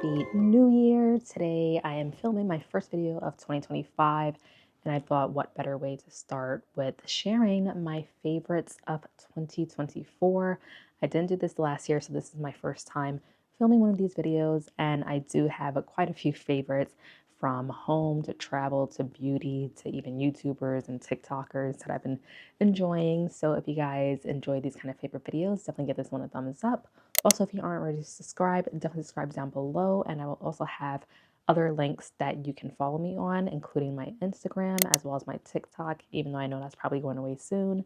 Happy New Year. Today I am filming my first video of 2025 and I thought what better way to start with sharing my favorites of 2024. I didn't do this last year, so this is my first time filming one of these videos, and I do have quite a few favorites from home to travel to beauty to even YouTubers and TikTokers that I've been enjoying. So if you guys enjoy these kind of favorite videos, definitely give this one a thumbs up. Also, if you aren't already subscribed, definitely subscribe down below, and I will also have other links that you can follow me on, including my Instagram as well as my TikTok, even though I know that's probably going away soon.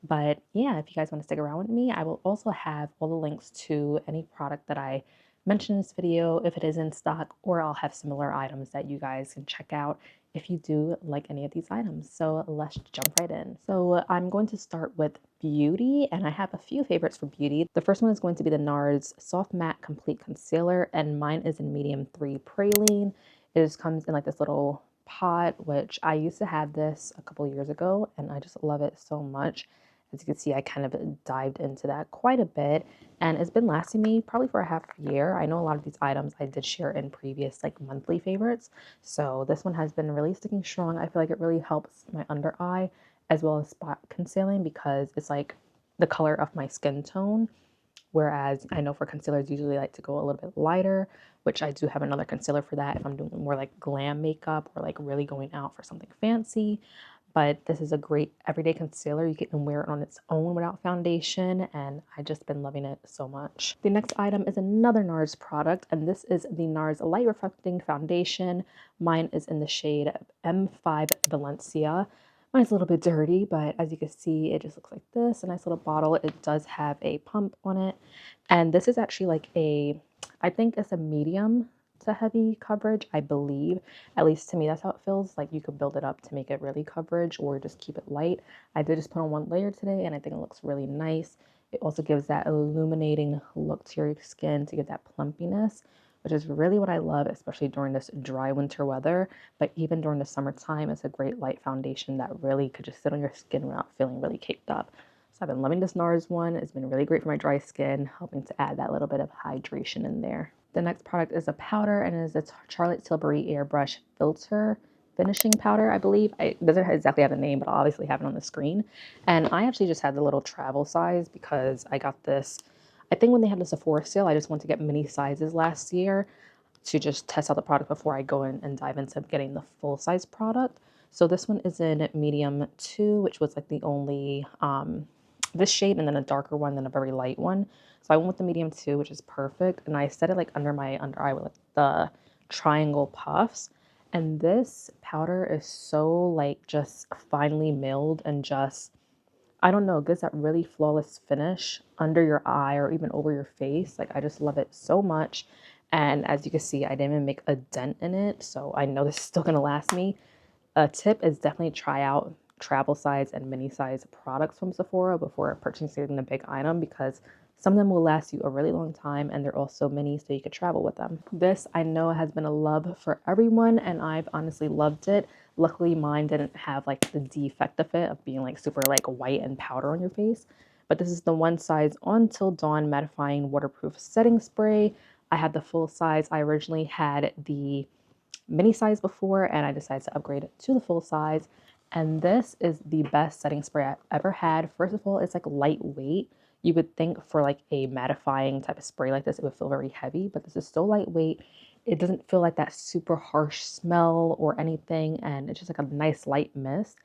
But yeah, if you guys want to stick around with me, I will also have all the links to any product that I mention in this video if it is in stock, or I'll have similar items that you guys can check out if you do like any of these items. So let's jump right in. So I'm going to start with beauty, and I have a few favorites for beauty. The first one is going to be the NARS Soft Matte Complete Concealer, and mine is in medium 3 praline. It just comes in like this little pot, which I used to have this a couple years ago, and I just love it so much. As you can see, I kind of dived into that quite a bit, and it's been lasting me probably for a half year. I know a lot of these items I did share in previous like monthly favorites, so this one has been really sticking strong. I feel like it really helps my under eye as well as spot concealing because it's like the color of my skin tone. Whereas I know for concealers usually like to go a little bit lighter, which I do have another concealer for that if I'm doing more like glam makeup or like really going out for something fancy. But this is a great everyday concealer. You can wear it on its own without foundation, and I've just been loving it so much. The next item is another NARS product, and this is the NARS Light Reflecting Foundation. Mine is in the shade M5 Valencia. Mine's a little bit dirty, but as you can see, it just looks like this. A nice little bottle. It does have a pump on it, and this is actually like I think it's a medium to heavy coverage, I believe. At least to me, that's how it feels. Like you could build it up to make it really coverage or just keep it light. I did just put on one layer today, and I think it looks really nice. It also gives that illuminating look to your skin to get that plumpiness, which is really what I love, especially during this dry winter weather. But even during the summertime, it's a great light foundation that really could just sit on your skin without feeling really caked up. So I've been loving this NARS one. It's been really great for my dry skin, helping to add that little bit of hydration in there. The next product is a powder, and it is a Charlotte Tilbury Airbrush Filter Finishing Powder, I believe. It doesn't exactly have a name, but I'll obviously have it on the screen. And I actually just had the little travel size because I got this, I think when they had the Sephora sale, I just wanted to get mini sizes last year to just test out the product before I go in and dive into getting the full size product. So this one is in medium 2, which was like the only this shade, and then a darker one, then a very light one. So I went with the medium 2, which is perfect. And I set it like under my under eye with like the triangle puffs. And this powder is so like just finely milled and just, I don't know, gives that really flawless finish under your eye or even over your face. Like I just love it so much. And as you can see, I didn't even make a dent in it. So I know this is still gonna last me. A tip is definitely try out travel size and mini size products from Sephora before purchasing the big item, because some of them will last you a really long time, and they're also mini, so you could travel with them. This I know has been a love for everyone, and I've honestly loved it. Luckily, mine didn't have like the defect of it of being like super like white and powder on your face. But this is the one size On Till Dawn Mattifying Waterproof Setting Spray. I had the full size. I originally had the mini size before, and I decided to upgrade it to the full size. And this is the best setting spray I've ever had. First of all, it's like lightweight. You would think for like a mattifying type of spray like this, it would feel very heavy, but this is so lightweight. It doesn't feel like that super harsh smell or anything, and it's just like a nice light mist.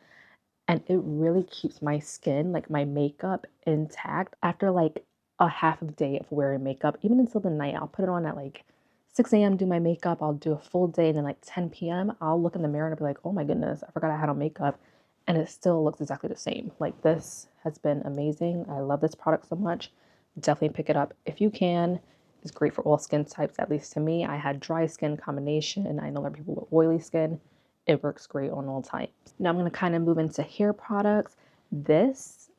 And it really keeps my skin, like my makeup, intact after like a half of the day of wearing makeup, even until the night. I'll put it on at like 6 a.m., do my makeup, I'll do a full day, and then like 10 p.m., I'll look in the mirror and I'll be like, oh my goodness, I forgot I had on makeup, and it still looks exactly the same. Like this has been amazing. I love this product so much. Definitely pick it up if you can. It's great for all skin types, at least to me. I had dry skin combination, and I know there are people with oily skin. It works great on all types. Now I'm going to kind of move into hair products. This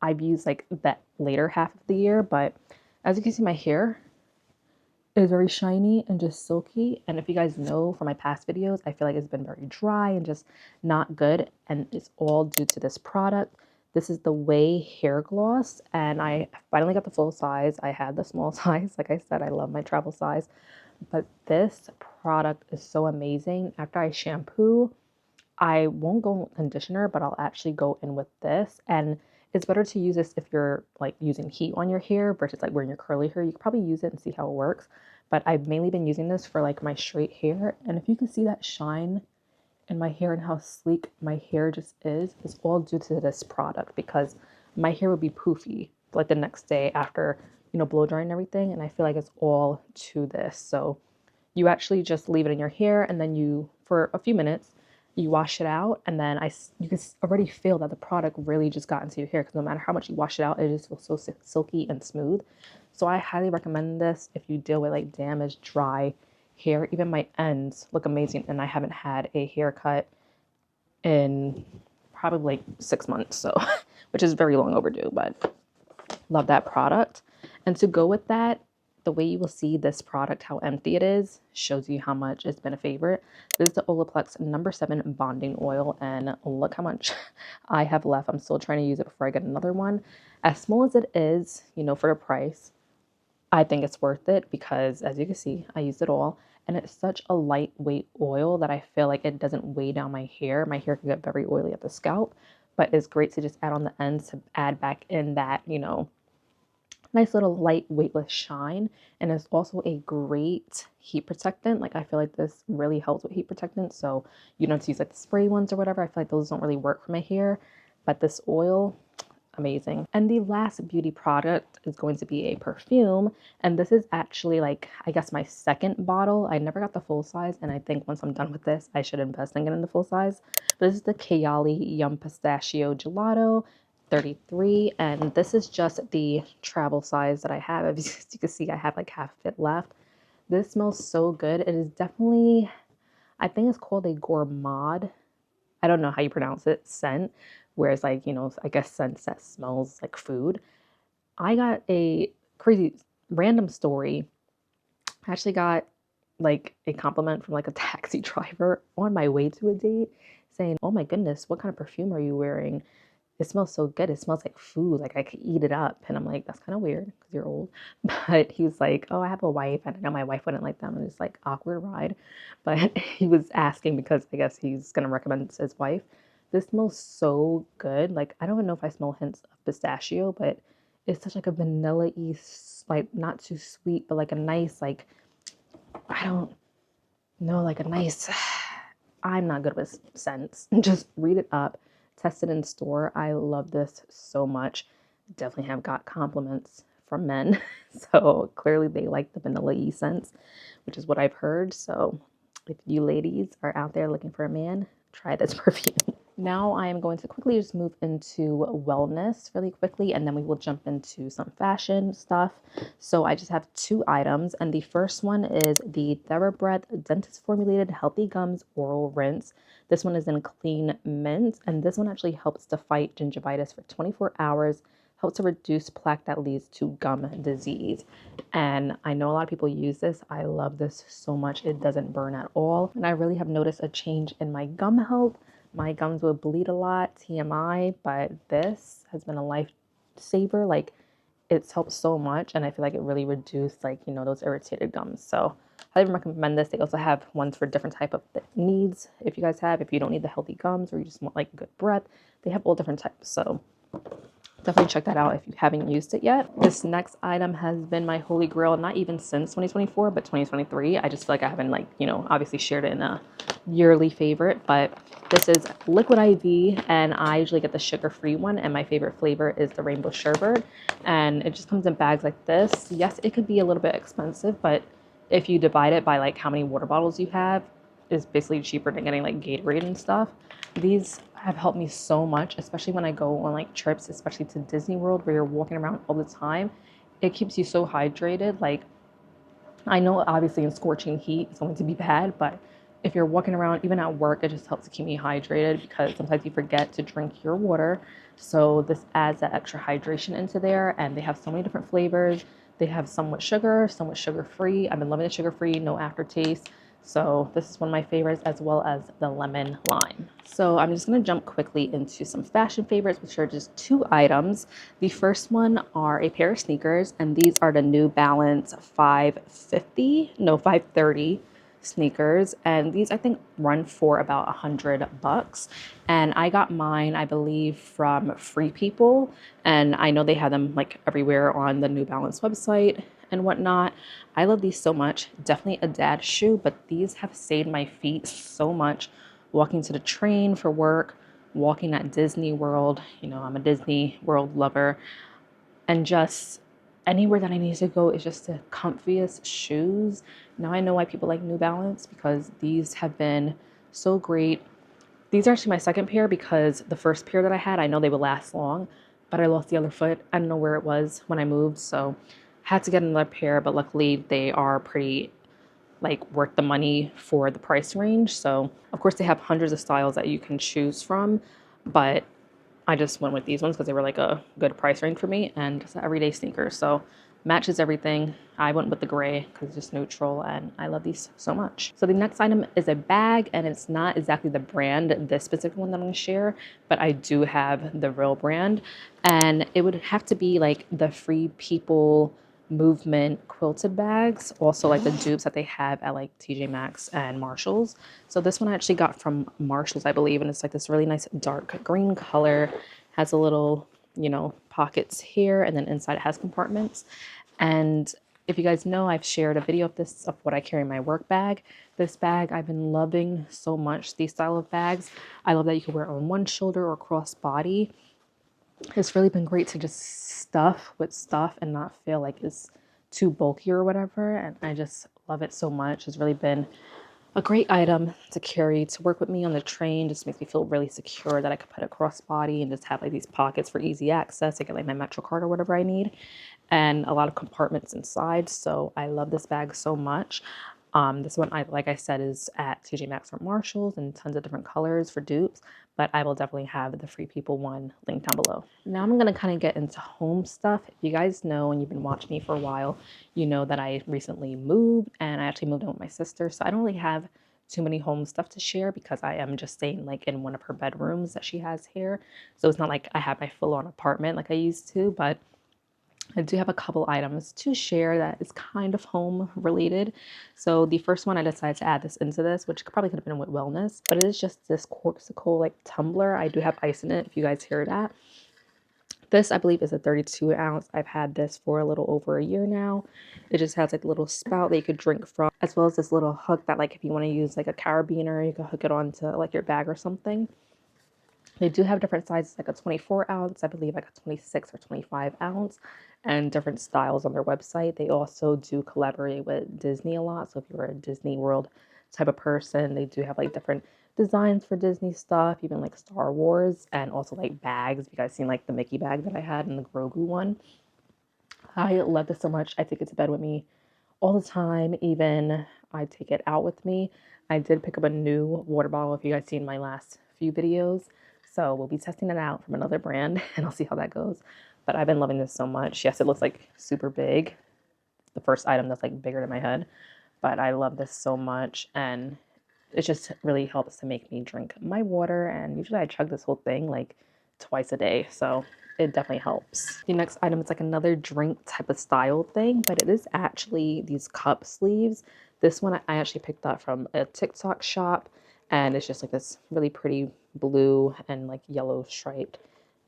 I've used like that later half of the year, but as you can see, my hair is very shiny and just silky. And if you guys know from my past videos, I feel like it's been very dry and just not good. And it's all due to this product. This is the OUAI hair gloss, and I finally got the full size. I had the small size. Like I said, I love my travel size. but this product is so amazing. After I shampoo, I won't go with conditioner, but I'll actually go in with this. And it's better to use this if you're like using heat on your hair versus like wearing your curly hair. You could probably use it and see how it works. But I've mainly been using this for like my straight hair. And if you can see that shine in my hair and how sleek my hair just is, it's all due to this product because my hair would be poofy like the next day after, you know, blow drying and everything. And I feel like it's all to this. So you actually just leave it in your hair and then you, for a few minutes, you wash it out, and then you can already feel that the product really just got into your hair because no matter how much you wash it out, it just feels so silky and smooth. So I highly recommend this if you deal with like damaged, dry hair. Even my ends look amazing, and I haven't had a haircut in probably like 6 months, so which is very long overdue, but love that product. And to go with that, the way you will see this product, how empty it is, shows you how much it's been a favorite. This is the Olaplex No. 7 Bonding Oil, and look how much I have left. I'm still trying to use it before I get another one. As small as it is, you know, for the price, I think it's worth it because, as you can see, I used it all. And it's such a lightweight oil that I feel like it doesn't weigh down my hair. My hair can get very oily at the scalp, but it's great to just add on the ends to add back in that, you know, nice little light weightless shine. And it's also a great heat protectant. Like I feel like this really helps with heat protectant, so you don't have to use like the spray ones or whatever. I feel like those don't really work for my hair, but this oil, amazing. And the last beauty product is going to be a perfume, and this is actually like, I guess, my second bottle. I never got the full size, and I think once I'm done with this I should invest in getting the full size. But this is the Kayali Yum Pistachio Gelato 33, and this is just the travel size that I have. As you can see, I have like half of it left. This smells so good. It is definitely, I think it's called a gourmand, I don't know how you pronounce it, scent, whereas like, you know, I guess scent that smells like food. I got a crazy random story. I actually got like a compliment from like a taxi driver on my way to a date saying, "Oh my goodness, what kind of perfume are you wearing? It smells so good. It smells like food. Like I could eat it up." And I'm like, that's kind of weird because you're old. But he was like, "Oh, I have a wife." And I know my wife wouldn't like them. And it's like awkward ride. But he was asking because I guess he's going to recommend it to his wife. This smells so good. Like I don't even know if I smell hints of pistachio, but it's such like a vanilla-y, like not too sweet, but like a nice, like, I don't know, like a nice, I'm not good with scents. Just read it up. Test it in store. I love this so much. Definitely have got compliments from men. So clearly they like the vanilla-y scents, which is what I've heard. So if you ladies are out there looking for a man, try this perfume. Now I am going to quickly just move into wellness really quickly, and then we will jump into some fashion stuff. So I just have 2 items, and the first one is the TheraBreath Dentist Formulated Healthy Gums Oral Rinse. This one is in clean mint, and this one actually helps to fight gingivitis for 24 hours, helps to reduce plaque that leads to gum disease. And I know a lot of people use this. I love this so much. It doesn't burn at all, and I really have noticed a change in my gum health. My gums would bleed a lot, TMI, but this has been a lifesaver. Like, it's helped so much, and I feel like it really reduced, like, you know, those irritated gums. So I highly recommend this. They also have ones for different type of needs. If you guys have, if you don't need the healthy gums or you just want like good breath, they have all different types. So definitely check that out if you haven't used it yet. This next item has been my holy grail, not even since 2024, but 2023. I just feel like I haven't, like, you know, obviously shared it in a yearly favorite, but this is Liquid IV, and I usually get the sugar-free one, and my favorite flavor is the rainbow sherbet, and it just comes in bags like this. Yes, it could be a little bit expensive, but if you divide it by like how many water bottles you have, it's basically cheaper than getting like Gatorade and stuff. These have helped me so much, especially when I go on like trips, especially to Disney World where you're walking around all the time. It keeps you so hydrated. Like, I know obviously in scorching heat it's going to be bad, but if you're walking around, even at work, it just helps to keep me hydrated because sometimes you forget to drink your water. So this adds that extra hydration into there, and they have so many different flavors. They have some with sugar, some with sugar-free. I've been loving the sugar-free, no aftertaste. So this is one of my favorites, as well as the lemon lime. So I'm just going to jump quickly into some fashion favorites, which are just 2 items. The first one are a pair of sneakers, and these are the New Balance 530 sneakers, and these I think run for about $100. And I got mine, I believe, from Free People, and I know they have them like everywhere on the New Balance website and whatnot. I love these so much. Definitely a dad shoe, but these have saved my feet so much. Walking to the train for work, walking at Disney World. You know, I'm a Disney World lover. And just anywhere that I need to go is just the comfiest shoes. Now I know why people like New Balance, because these have been so great. These are actually my second pair, because the first pair that I had, I know they would last long, but I lost the other foot. I don't know where it was when I moved, so had to get another pair, but luckily they are pretty like worth the money for the price range. So of course they have hundreds of styles that you can choose from, but I just went with these ones because they were like a good price range for me, and just everyday sneakers. So matches everything. I went with the gray because it's just neutral, and I love these so much. So the next item is a bag, and it's not exactly the brand, this specific one that I'm going to share, but I do have the real brand, and it would have to be like the Free People movement quilted bags, also like the dupes that they have at like TJ Maxx and Marshalls. So this one I actually got from Marshalls, I believe, and it's like this really nice dark green color, has a little, you know, pockets here, and then inside it has compartments. And if you guys know, I've shared a video of this, of what I carry in my work bag. This bag I've been loving so much, these style of bags. I love that you can wear it on one shoulder or cross body. It's really been great to just stuff with stuff and not feel like it's too bulky or whatever. And I just love it so much. It's really been a great item to carry to work with me on the train. Just makes me feel really secure that I could put it crossbody and just have like these pockets for easy access. I get like my Metro card or whatever I need, and a lot of compartments inside. So I love this bag so much. This one, like I said, is at TJ Maxx or Marshalls, and tons of different colors for dupes, but I will definitely have the Free People one linked down below. Now I'm going to kind of get into home stuff. If you guys know, and you've been watching me for a while, you know that I recently moved, and I actually moved in with my sister, so I don't really have too many home stuff to share because I am just staying like in one of her bedrooms that she has here. So it's not like I have my full-on apartment like I used to, but I do have a couple items to share that is kind of home related. So the first one, I decided to add this into this, which probably could have been with wellness, but it is just this Corkcicle like tumbler. I do have ice in it, if you guys hear that. This, I believe, is a 32 ounce. I've had this for a little over a year now. It just has like a little spout that you could drink from, as well as this little hook that like if you want to use like a carabiner, you can hook it onto like your bag or something. They do have different sizes, like a 24 ounce, I believe like a 26 or 25 ounce, and different styles on their website. They also do collaborate with Disney a lot. So if you're a Disney World type of person, they do have like different designs for Disney stuff, even like Star Wars, and also like bags. You guys seen like the Mickey bag that I had and the Grogu one. I love this so much. I take it to bed with me all the time. Even I take it out with me. I did pick up a new water bottle, if you guys seen my last few videos. So we'll be testing it out from another brand and I'll see how that goes. But I've been loving this so much. Yes, it looks like super big. The first item that's like bigger than my head. But I love this so much, and it just really helps to make me drink my water. And usually I chug this whole thing like twice a day. So it definitely helps. The next item is like another drink type of style thing, but it is actually these cup sleeves. This one I actually picked up from a TikTok shop, and it's just like this really pretty blue and like yellow striped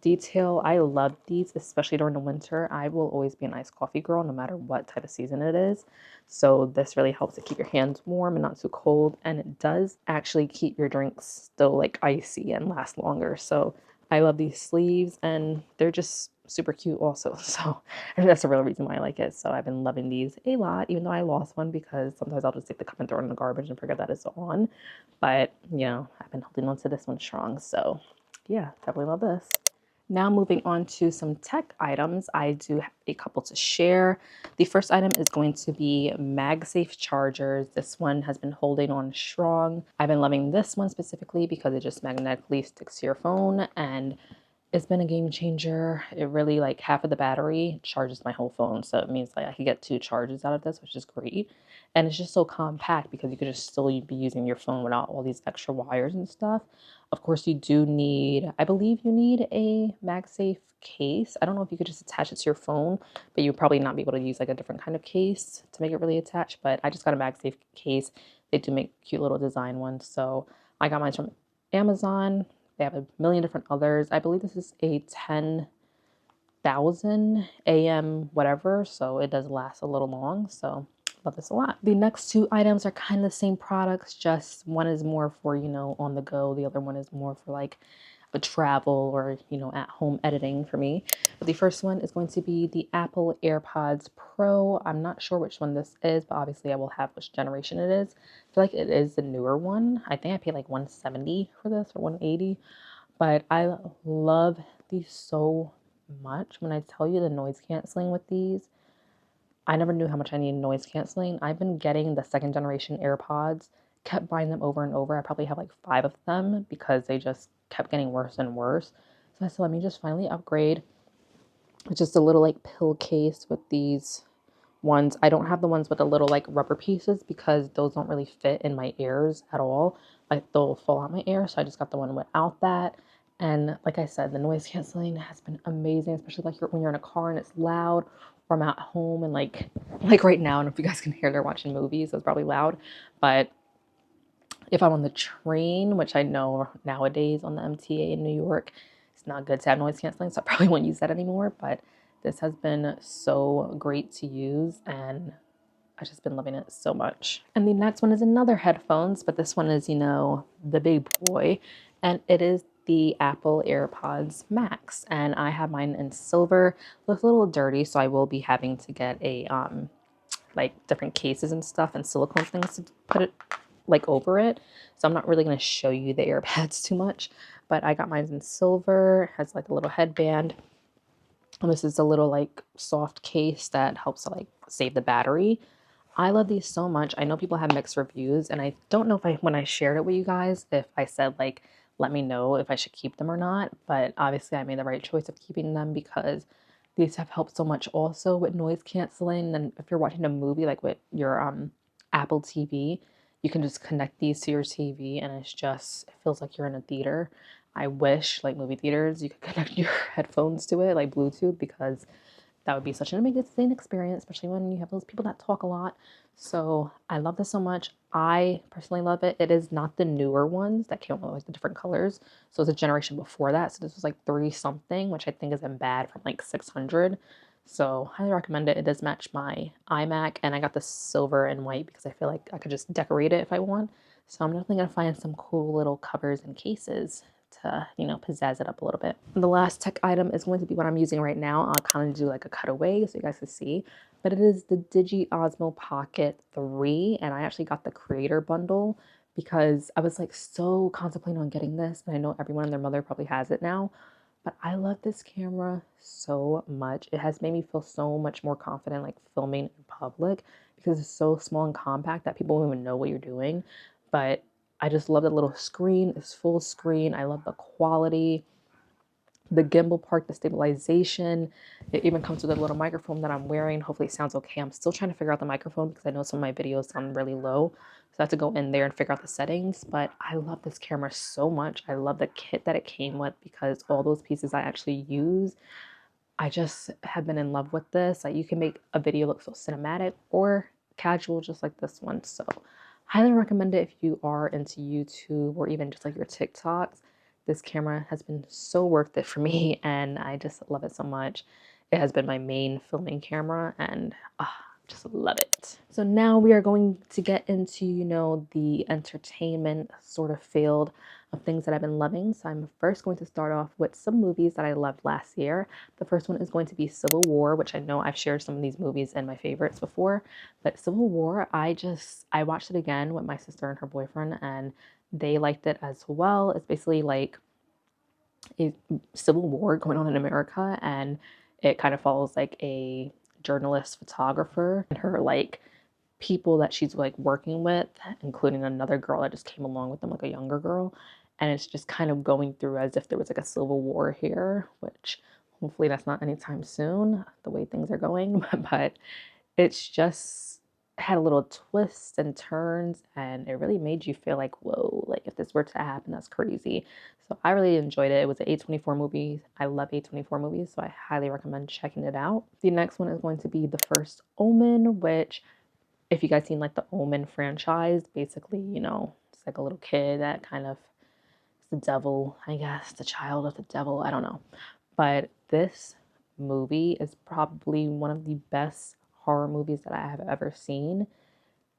detail. I love these, especially during the winter. I will always be an iced coffee girl no matter what type of season it is. So this really helps to keep your hands warm and not too cold. And it does actually keep your drinks still like icy and last longer. So I love these sleeves, and they're just super cute also. So that's the real reason why I like it. So I've been loving these a lot, even though I lost one because sometimes I'll just take the cup and throw it in the garbage and forget that it's on. But, you know, I've been holding on to this one strong. So yeah, definitely love this. Now moving on to some tech items, I do have a couple to share. The first item is going to be MagSafe Chargers. This one has been holding on strong. I've been loving this one specifically because it just magnetically sticks to your phone, and It's been a game changer. It really, like, half of the battery charges my whole phone. So it means like I could get 2 charges out of this, which is great. And it's just so compact because you could just still be using your phone without all these extra wires and stuff. Of course, you do need, I believe you need a MagSafe case. I don't know if you could just attach it to your phone, but you'd probably not be able to use like a different kind of case to make it really attach. But I just got a MagSafe case. They do make cute little design ones. So I got mine from Amazon. They have a million different others. I believe this is a 10,000 AM whatever, so it does last a little long. So love this a lot. The next two items are kind of the same products, just one is more for, you know, on the go. The other one is more for like a travel or, you know, at home editing for me. But the first one is going to be the Apple AirPods Pro. I'm not sure which one this is, but obviously I will have which generation it is. I feel like it is the newer one. I think I paid like 170 for this or 180, but I love these so much. When I tell you the noise canceling with these, I never knew how much I needed noise canceling. I've been getting the second generation AirPods, kept buying them over and over. I probably have like 5 of them because they just kept getting worse and worse. So I said, let me just finally upgrade. It's just a little like pill case with these ones. I don't have the ones with the little like rubber pieces because those don't really fit in my ears at all. Like they'll fall out my ear. So I just got the one without that. And like I said, the noise canceling has been amazing, especially like when you're in a car and it's loud, or I'm at home and like right now. I don't know if you guys can hear they're watching movies, so it's probably loud. But if I'm on the train, which I know nowadays on the MTA in New York, it's not good to have noise canceling, so I probably won't use that anymore. But this has been so great to use, and I've just been loving it so much. And the next one is another headphones, but this one is, you know, the big boy, and it is the Apple AirPods Max. And I have mine in silver. Looks a little dirty, so I will be having to get a like different cases and stuff and silicone things to put it like over it. So I'm not really going to show you the AirPods too much, but I got mine in silver. It has like a little headband. And this is a little like soft case that helps to like save the battery. I love these so much. I know people have mixed reviews, and I don't know if when I shared it with you guys, if I said like, let me know if I should keep them or not. But obviously I made the right choice of keeping them because these have helped so much also with noise canceling. And if you're watching a movie like with your Apple TV, you can just connect these to your TV and it feels like you're in a theater. I wish like movie theaters you could connect your headphones to it like Bluetooth, because that would be such an amazing experience, especially when you have those people that talk a lot. So I love this so much. I personally love it. It is not the newer ones that came out with like the different colors. So it's a generation before that. So this was like 3 something, which I think isn't bad from like 600. So highly recommend it. It does match my iMac, and I got the silver and white because I feel like I could just decorate it if I want. So I'm definitely gonna find some cool little covers and cases to, you know, pizzazz it up a little bit. And the last tech item is going to be what I'm using right now. I'll kind of do like a cutaway so you guys can see, but it is the DJI Osmo Pocket 3, and I actually got the creator bundle because I was like so contemplating on getting this, and I know everyone and their mother probably has it now, but I love this camera so much. It has made me feel so much more confident like filming in public because it's so small and compact that people won't even know what you're doing. But I just love the little screen. It's full screen. I love the quality, the gimbal part, the stabilization. It even comes with a little microphone that I'm wearing. Hopefully it sounds okay. I'm still trying to figure out the microphone because I know some of my videos sound really low. So I have to go in there and figure out the settings. But I love this camera so much. I love the kit that it came with because all those pieces I actually use. I just have been in love with this. Like you can make a video look so cinematic or casual just like this one. So highly recommend it if you are into YouTube or even just like your TikToks. This camera has been so worth it for me, and I just love it so much. It has been my main filming camera, and just love it. So now we are going to get into, you know, the entertainment sort of field of things that I've been loving. So I'm first going to start off with some movies that I loved last year. The first one is going to be Civil War, which I know I've shared some of these movies and my favorites before, but Civil War, I watched it again with my sister and her boyfriend, and they liked it as well. It's basically like a civil war going on in America, and it kind of follows like a journalist photographer and her like people that she's like working with, including another girl that just came along with them, like a younger girl. and it's just kind of going through as if there was like a civil war here, which hopefully that's not anytime soon, the way things are going. But it's just had a little twists and turns, and it really made you feel like, whoa, like if this were to happen, that's crazy. So I really enjoyed it. It was an A24 movie. I love A24 movies, so I highly recommend checking it out. The next one is going to be the first Omen, which, if you guys seen like the Omen franchise, basically, it's like a little kid that kind of is the devil, I guess, the child of the devil. I don't know. But this movie is probably one of the best horror movies that I have ever seen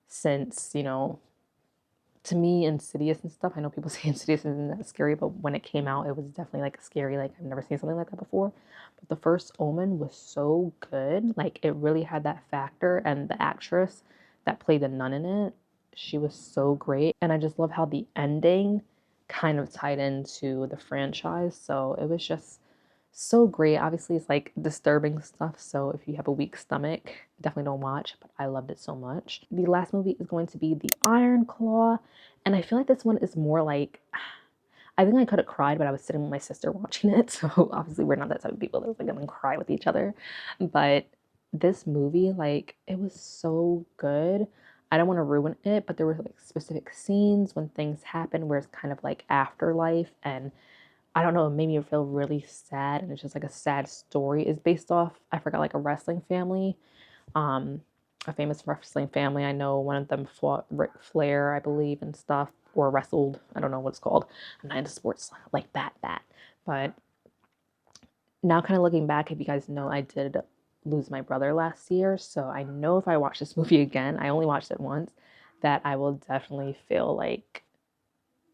since, to me, Insidious and stuff. I know people say Insidious isn't that scary, but when it came out, it was definitely like scary. Like, I've never seen something like that before. But the first Omen was so good. Like, it really had that factor, and the actress that played the nun in it, she was so great. And I just love how the ending kind of tied into the franchise. So it was just so great. Obviously, it's like disturbing stuff, so if you have a weak stomach, definitely don't watch, but I loved it so much. The last movie is going to be The Iron Claw, and I feel like this one is more like, I think I could have cried, but I was sitting with my sister watching it, so obviously we're not that type of people that was like gonna cry with each other. But this movie, like, it was so good. I don't want to ruin it, but there were like specific scenes when things happen where it's kind of like afterlife, and I don't know, it made me feel really sad, and it's just like a sad story. It's based off, I forgot, like a wrestling family, um, a famous wrestling family. I know one of them fought Ric Flair, I believe, and stuff, or wrestled. I don't know what it's called. I'm not into sports like that. But now, kind of looking back, if you guys know, I did lose my brother last year, so I know if I watch this movie again, I only watched it once, that I will definitely feel like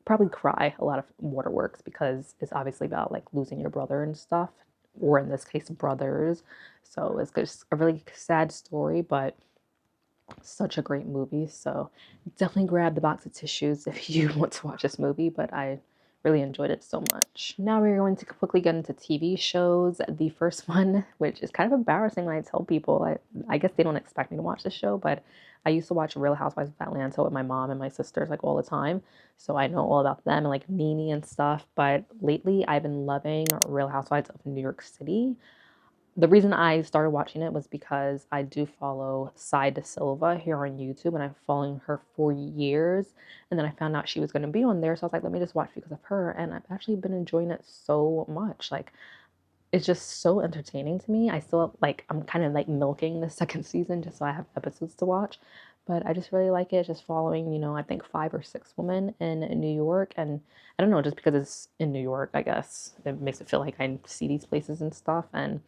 probably cry a lot of waterworks, because it's obviously about like losing your brother and stuff, or in this case, brothers. So it's just a really sad story, but such a great movie. So definitely grab the box of tissues if you want to watch this movie, but I really enjoyed it so much. Now we're going to quickly get into TV shows. The first one, which is kind of embarrassing when I tell people, I guess they don't expect me to watch this show, but I used to watch Real Housewives of Atlanta with my mom and my sisters like all the time. So I know all about them and like Nene and stuff. But lately I've been loving Real Housewives of New York City. The reason I started watching it was because I do follow Sai De Silva here on YouTube, and I've following her for years. And then I found out she was going to be on there, so I was like, let me just watch because of her. And I've actually been enjoying it so much. Like, it's just so entertaining to me. I still like, I'm kind of like milking the second season just so I have episodes to watch. But I just really like it. Just following, I think 5 or 6 women in New York. And I don't know, just because it's in New York, I guess it makes it feel like I see these places and stuff. And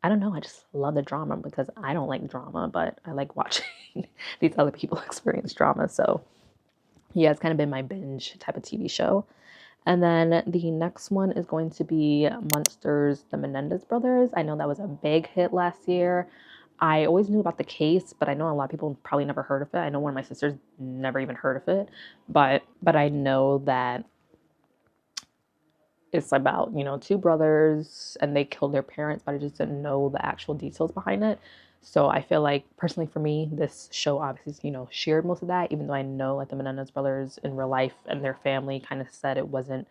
I don't know, I just love the drama, because I don't like drama, but I like watching these other people experience drama. So yeah, it's kind of been my binge type of TV show. And then the next one is going to be Munsters, the Menendez brothers. I know that was a big hit last year. I always knew about the case, but I know a lot of people probably never heard of it. I know one of my sisters never even heard of it, but I know that it's about, 2 brothers, and they killed their parents, but I just didn't know the actual details behind it. So I feel like, personally for me, this show obviously, shared most of that, even though I know like the Menendez brothers in real life and their family kind of said it wasn't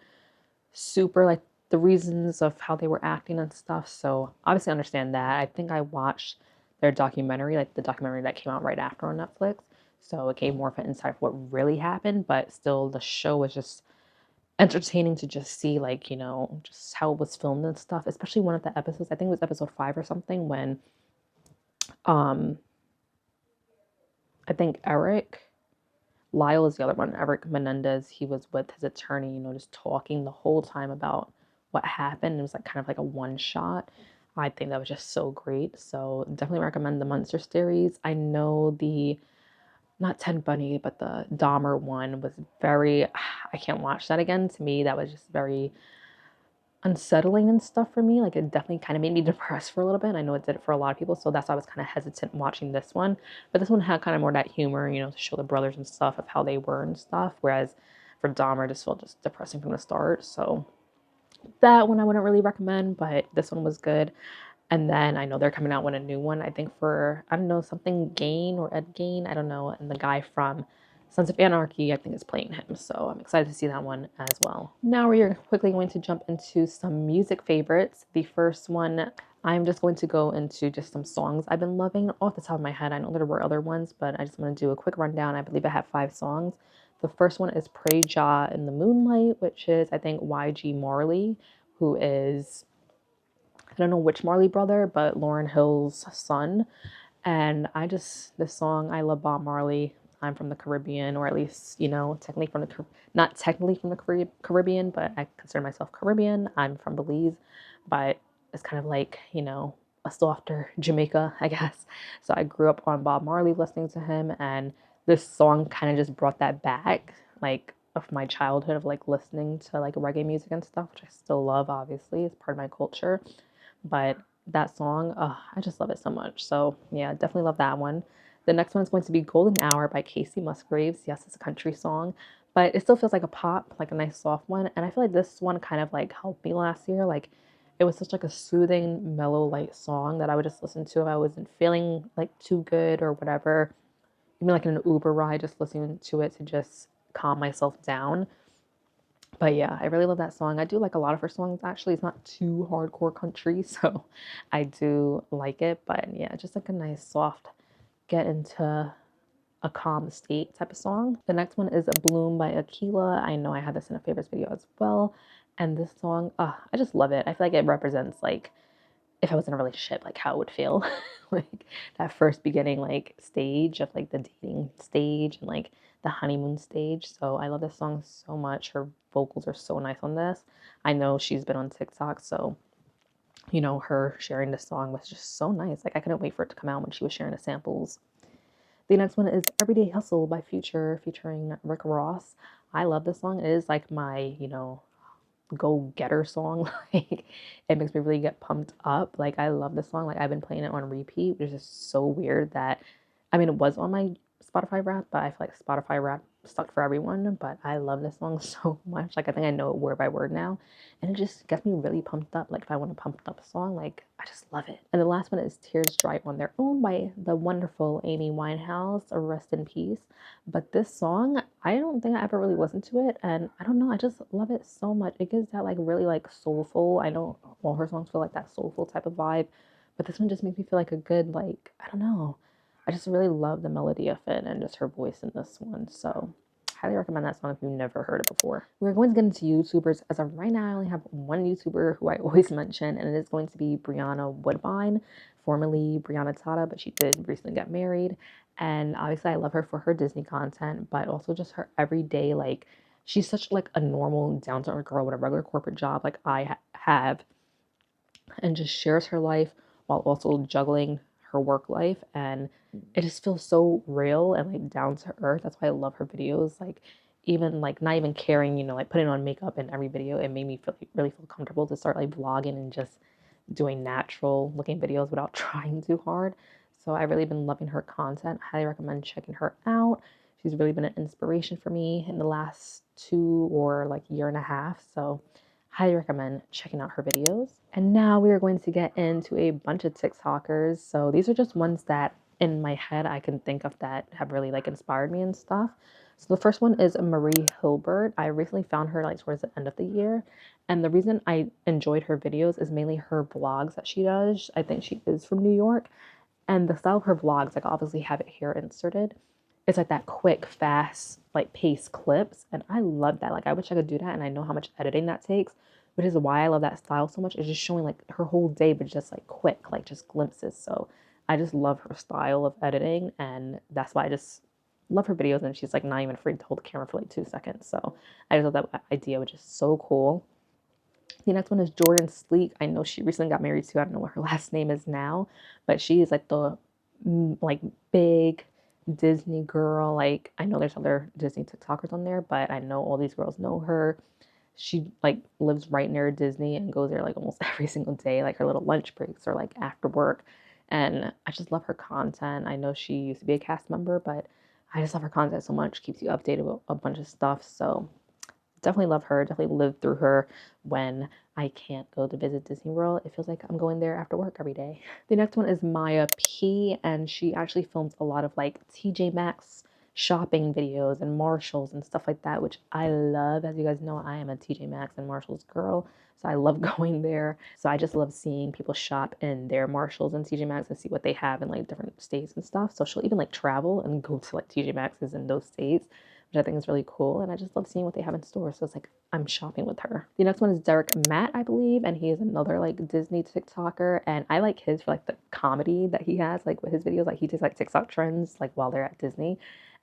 super like the reasons of how they were acting and stuff. So obviously I understand that. I think I watched their documentary, like the documentary that came out right after on Netflix. So it gave more of an insight of what really happened, but still the show was just entertaining to just see, like, just how it was filmed and stuff, especially one of the episodes, I think it was episode 5 or something, when um I think Lyle is the other one, Eric Menendez, he was with his attorney, just talking the whole time about what happened. It was like kind of like a one shot. I think that was just so great. So definitely recommend the Munster series. I know the, not Ted Bundy, but the Dahmer one was very, I can't watch that again. To me, that was just very unsettling and stuff for me. Like, it definitely kind of made me depressed for a little bit. I know it did it for a lot of people, so that's why I was kind of hesitant watching this one. But this one had kind of more that humor, to show the brothers and stuff of how they were and stuff. Whereas for Dahmer, just felt just depressing from the start. So that one I wouldn't really recommend, but this one was good. And then I know they're coming out with a new one, I think for, I don't know, something Gain or Ed Gain, I don't know. And the guy from Sons of Anarchy, I think, is playing him. So I'm excited to see that one as well. Now we are quickly going to jump into some music favorites. The first one, I'm just going to go into just some songs I've been loving off the top of my head. I know there were other ones, but I just want to do a quick rundown. I believe I have 5 songs. The first one is Pray Ja in the Moonlight, which is, I think, YG Marley, who is, I don't know which Marley brother, but Lauryn Hill's son. And this song, I love Bob Marley. I'm from the Caribbean, or at least, technically from not technically from the Caribbean, but I consider myself Caribbean. I'm from Belize, but it's kind of like, a softer Jamaica, I guess. So I grew up on Bob Marley listening to him, and this song kind of just brought that back, like, of my childhood of like listening to like reggae music and stuff, which I still love, obviously. It's part of my culture. But that song, I just love it so much. So yeah, definitely love that one. The next one is going to be Golden Hour by Kasey Musgraves. Yes, it's a country song, but it still feels like a pop, like a nice soft one. And I feel like this one kind of like helped me last year. Like it was such like a soothing, mellow, light song that I would just listen to if I wasn't feeling like too good or whatever. Even like in an Uber ride, just listening to it to just calm myself down. But yeah, I really love that song. I do like a lot of her songs, actually. It's not too hardcore country, so I do like it. But yeah, just like a nice, soft, get into a calm state type of song. The next one is Bloom by Aqyila. I know I had this in a favorites video as well. And this song, I just love it. I feel like it represents like if I was in a relationship, like how it would feel. Like that first beginning like stage of like the dating stage and like the honeymoon stage. So I love this song so much. Her vocals are so nice on this. I know she's been on TikTok, so her sharing this song was just so nice. Like I couldn't wait for it to come out when she was sharing the samples. The next one is Everyday Hustle by Future featuring Rick Ross. I love this song. It is like my, go getter song. Like it makes me really get pumped up. Like I love this song. Like I've been playing it on repeat, which is just so weird that it was on my Spotify rap, but I feel like Spotify rap stuck for everyone. But I love this song so much. Like I think I know it word by word now. And it just gets me really pumped up. Like if I want a pumped up song, like I just love it. And the last one is Tears Dry on Their Own by the wonderful Amy Winehouse. Rest in peace. But this song, I don't think I ever really listened to it. And I don't know, I just love it so much. It gives that like really like soulful. I know all her songs feel like that soulful type of vibe. But this one just makes me feel like a good, like, I don't know. I just really love the melody of it and just her voice in this one. So highly recommend that song if you've never heard it before. We're going to get into YouTubers. As of right now, I only have one YouTuber who I always mention, and it is going to be Brianna Woodbine, formerly Brianna Tata, but she did recently get married. And obviously I love her for her Disney content, but also just her everyday, like, she's such like a normal, down-to-earth girl with a regular corporate job like I have, and just shares her life while also juggling her work life. And it just feels so real and like down to earth. That's why I love her videos. Like even like not even caring, like putting on makeup in every video, it made me really feel comfortable to start like vlogging and just doing natural looking videos without trying too hard. So I've really been loving her content. Highly recommend checking her out. She's really been an inspiration for me in the last 2 or like year and a half. So highly recommend checking out her videos. And now we are going to get into a bunch of TikTokers. So these are just ones that in my head I can think of that have really like inspired me and stuff. So the first one is Marie Hilbert. I recently found her like towards the end of the year. And the reason I enjoyed her videos is mainly her vlogs that she does. I think she is from New York. And the style of her vlogs, like I obviously have it here inserted. It's like that quick, fast, like pace clips. And I love that. Like I wish I could do that. And I know how much editing that takes, which is why I love that style so much. It's just showing like her whole day, but just like quick, like just glimpses. So I just love her style of editing. And that's why I just love her videos. And she's like not even afraid to hold the camera for like 2 seconds. So I just love that idea, which is so cool. The next one is Jordan Sleek. I know she recently got married too. I don't know what her last name is now, but she is like the like big Disney girl. Like I know there's other Disney TikTokers on there, but I know all these girls know her. She like lives right near Disney and goes there like almost every single day. Like her little lunch breaks or like after work. And I just love her content. I know she used to be a cast member, but I just love her content so much. Keeps you updated with a bunch of stuff. So definitely love her. Definitely lived through her when I can't go to visit Disney World. It feels like I'm going there after work every day. The next one is Maya P, and she actually films a lot of like TJ Maxx shopping videos and Marshalls and stuff like that, which I love. As you guys know, I am a TJ Maxx and Marshalls girl, so I love going there. So I just love seeing people shop in their Marshalls and TJ Maxx and see what they have in like different states and stuff. So she'll even like travel and go to like TJ Maxx's in those states, which I think is really cool. And I just love seeing what they have in store. So it's like I'm shopping with her. The next one is Derek Matt, I believe, and he is another like Disney TikToker. And I like his for like the comedy that he has, like with his videos. Like he takes like TikTok trends like while they're at Disney,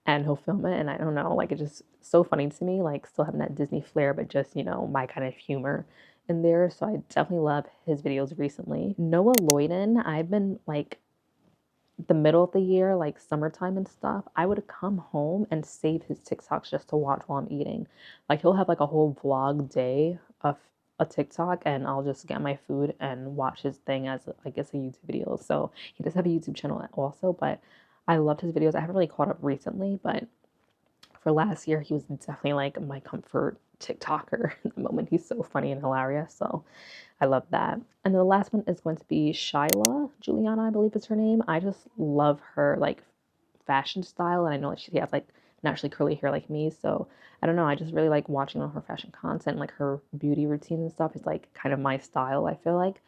and he'll film it. And I don't know, like it's just so funny to me, like still having that Disney flair, but just, you know, my kind of humor in there. So I definitely love his videos recently. Noah Lloyden, I've been like the middle of the year, like summertime and stuff, I would come home and save his TikToks just to watch while I'm eating. Like he'll have like a whole vlog day of a TikTok, and I'll just get my food and watch his thing as I guess a YouTube video. So he does have a YouTube channel also, but I loved his videos. I haven't really caught up recently, but for last year, he was definitely like my comfort TikToker at the moment. He's so funny and hilarious. So I love that. And the last one is going to be Shyla Juliana, I believe is her name. I just love her like fashion style, and I know that she has like naturally curly hair like me, so I don't know, I just really like watching all her fashion content. Like her beauty routine and stuff is like kind of my style, I feel like.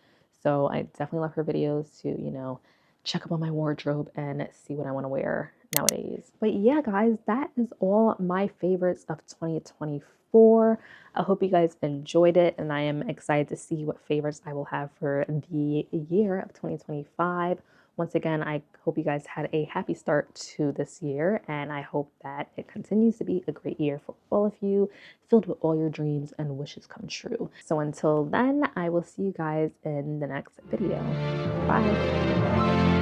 So I definitely love her videos to, you know, check up on my wardrobe and see what I want to wear nowadays. But yeah, guys, that is all my favorites of 2024. I hope you guys enjoyed it, and I am excited to see what favorites I will have for the year of 2025. Once again, I hope you guys had a happy start to this year, and I hope that it continues to be a great year for all of you, filled with all your dreams and wishes come true. So until then, I will see you guys in the next video. Bye.